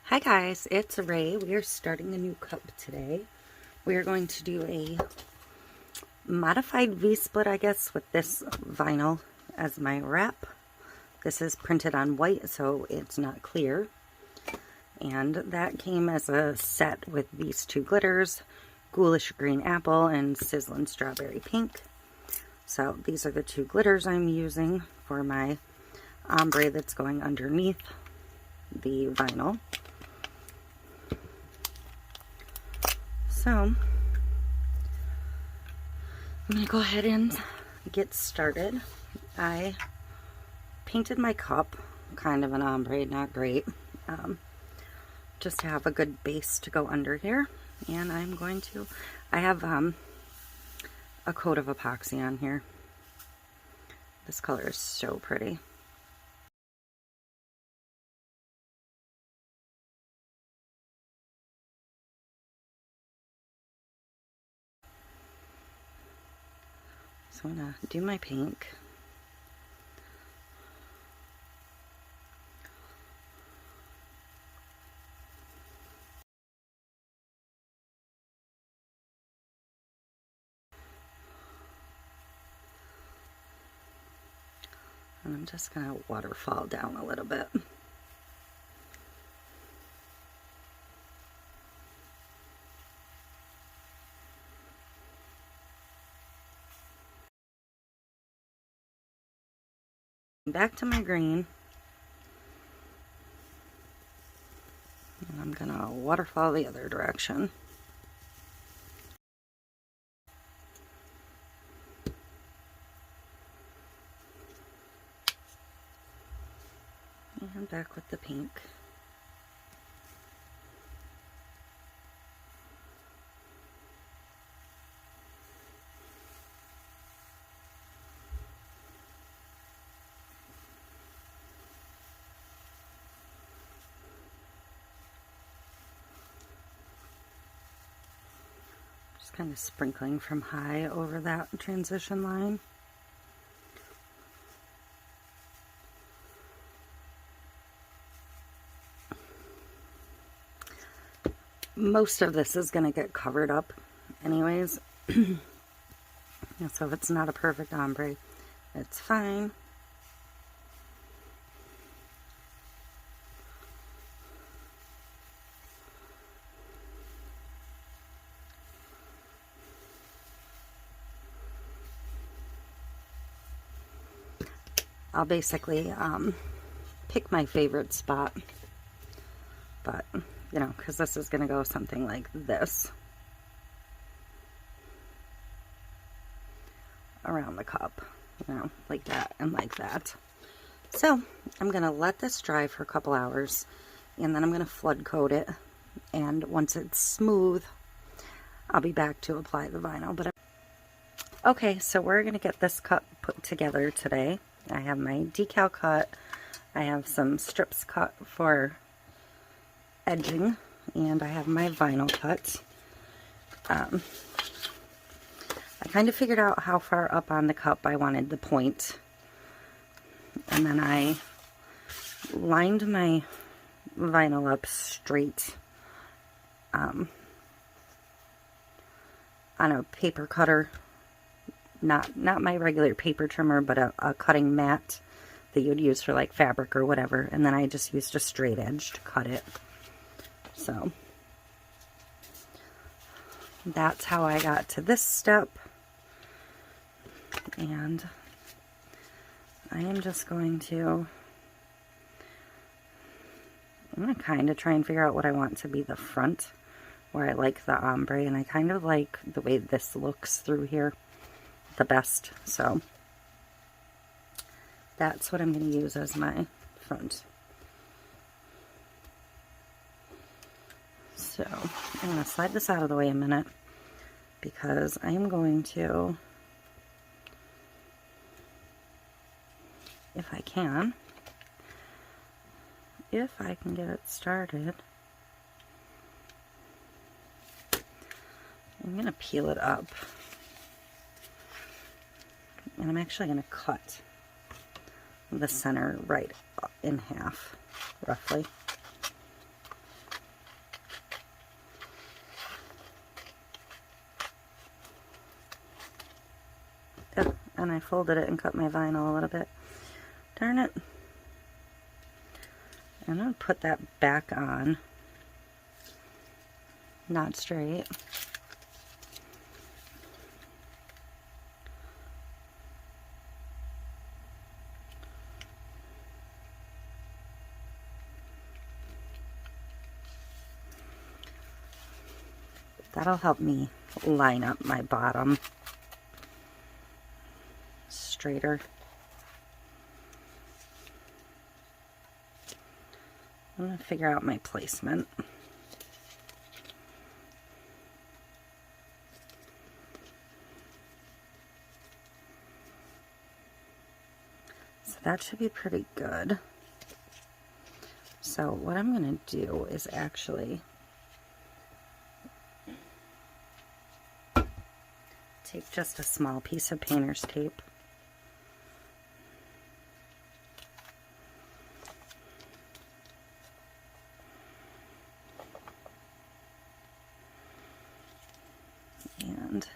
Hi guys, it's Rae. We are starting a new cup today. We are going to do a modified V-split, I guess, with this vinyl as my wrap. This is printed on white, so it's not clear. And that came as a set with these two glitters, Ghoulish Green Apple and Sizzling Strawberry Pink. So these are the two glitters I'm using for my ombre that's going underneath the vinyl. So I'm going to go ahead and get started. I painted my cup, kind of an ombre, not great, just to have a good base to go under here. And I'm going to, I have a coat of epoxy on here. This color is so pretty. So I'm going to do my pink. And I'm just going to waterfall down a little bit. Back to my green. And I'm going to waterfall the other direction. And back with the pink. Just kind of sprinkling from high over that transition line. Most of this is going to get covered up anyways. So if it's not a perfect ombre, it's fine. I'll basically pick my favorite spot, but you know, because this is going to go something like this around the cup, you know, like that and like that. So I'm going to let this dry for a couple hours, and then I'm going to flood coat it, and once it's smooth, I'll be back to apply the vinyl. But okay, so we're going to get this cup put together today. I have my decal cut, I have some strips cut for edging, and I have my vinyl cut. I kind of figured out how far up on the cup I wanted the point, and then I lined my vinyl up straight on a paper cutter, not my regular paper trimmer, but a cutting mat that you would use for like fabric or whatever, and then I just used a straight edge to cut it. So that's how I got to this step, and I am just going to, I'm going to kind of try and figure out what I want to be the front, where I like the ombre, and I kind of like the way this looks through here the best, so that's what I'm going to use as my front. So I'm going to slide this out of the way a minute, because I am going to, if I can get it started, I'm going to peel it up, and I'm actually going to cut the center right in half, roughly. folded it and cut my vinyl a little bit. Darn it. I'm going to put that back on. Not straight. That'll help me line up my bottom straighter. I'm going to figure out my placement. So that should be pretty good. So what I'm going to do is actually take just a small piece of painter's tape. And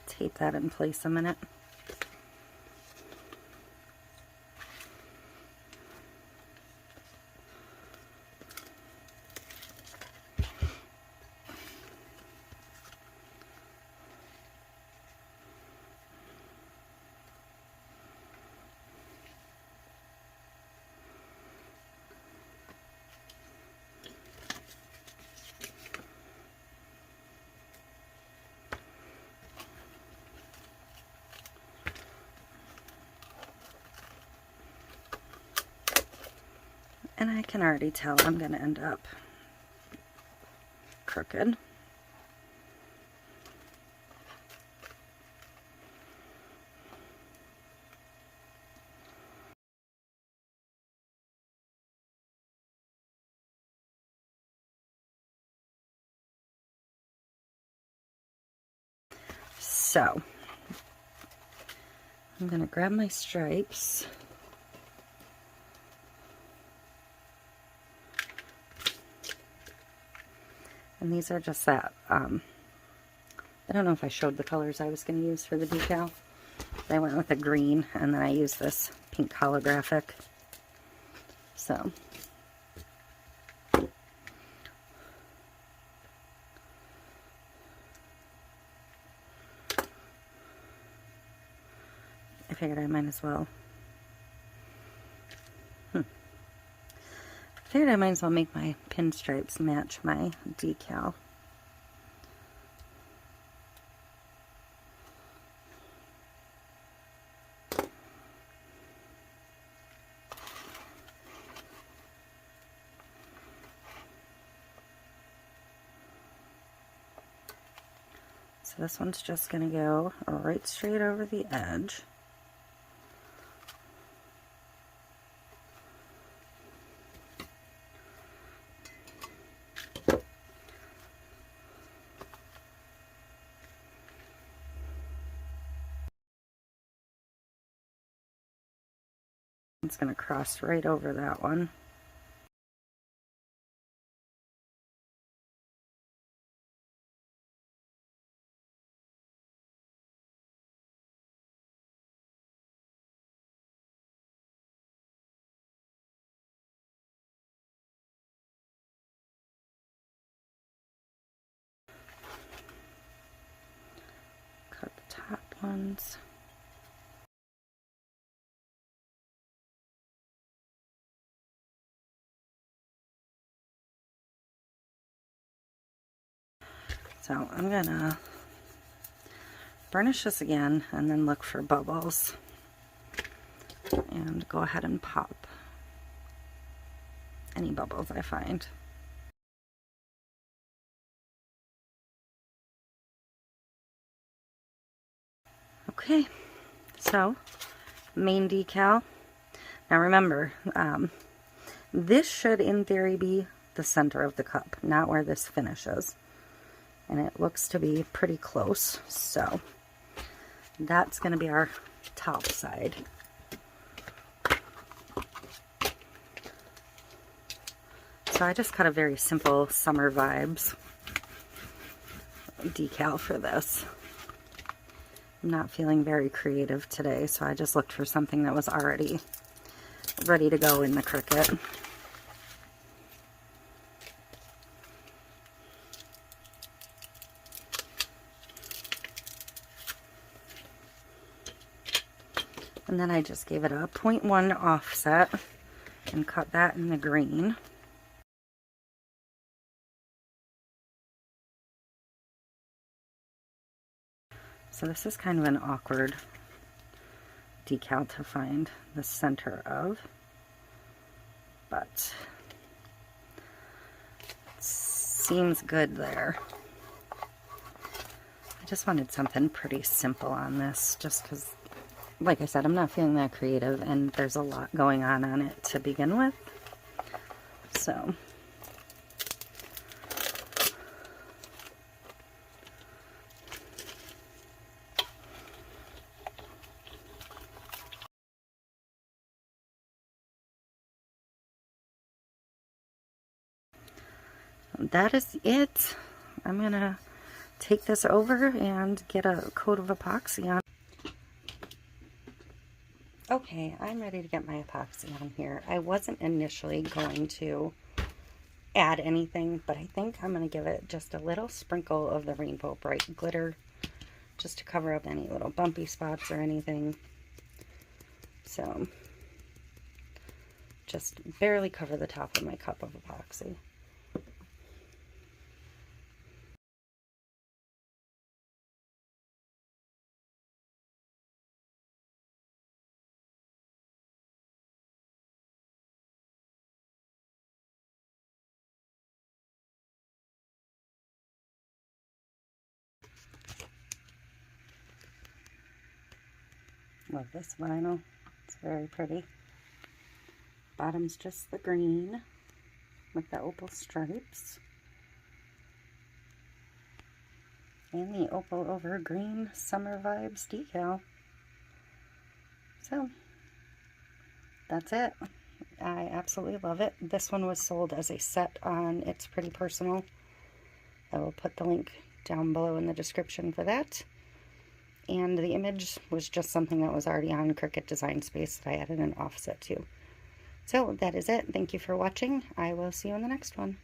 tape that in place a minute. And I can already tell I'm going to end up crooked. So, I'm going to grab my stripes. And these are just that, I don't know if I showed the colors I was going to use for the decal. I went with a green, and then I used this pink holographic. So, I figured I might as well. Figured I might as well make my pinstripes match my decal. So this one's just going to go right straight over the edge. It's going to cross right over that one. Cut the top ones. So I'm gonna burnish this again and then look for bubbles and go ahead and pop any bubbles I find. Okay, so main decal. Now remember, this should in theory be the center of the cup, not where this finishes. And it looks to be pretty close, so that's going to be our top side. So I just cut a very simple summer vibes decal for this. I'm not feeling very creative today, so I just looked for something that was already ready to go in the Cricut. And then I just gave it a 0.1 offset and cut that in the green. So this is kind of an awkward decal to find the center of, but it seems good there. I just wanted something pretty simple on this, just because, like I said, I'm not feeling that creative, and there's a lot going on it to begin with. So that is it. I'm gonna take this over and get a coat of epoxy on. Okay, I'm ready to get my epoxy on here. I wasn't initially going to add anything, but I think I'm going to give it just a little sprinkle of the Rainbow Bright glitter, just to cover up any little bumpy spots or anything. So, just barely cover the top of my cup of epoxy. Love this vinyl. It's very pretty. Bottom's just the green with the opal stripes. And the opal over green summer vibes decal. So, that's it. I absolutely love it. This one was sold as a set on It's Pretty Personal. I will put the link down below in the description for that. And the image was just something that was already on Cricut Design Space that I added an offset to. So that is it. Thank you for watching. I will see you in the next one.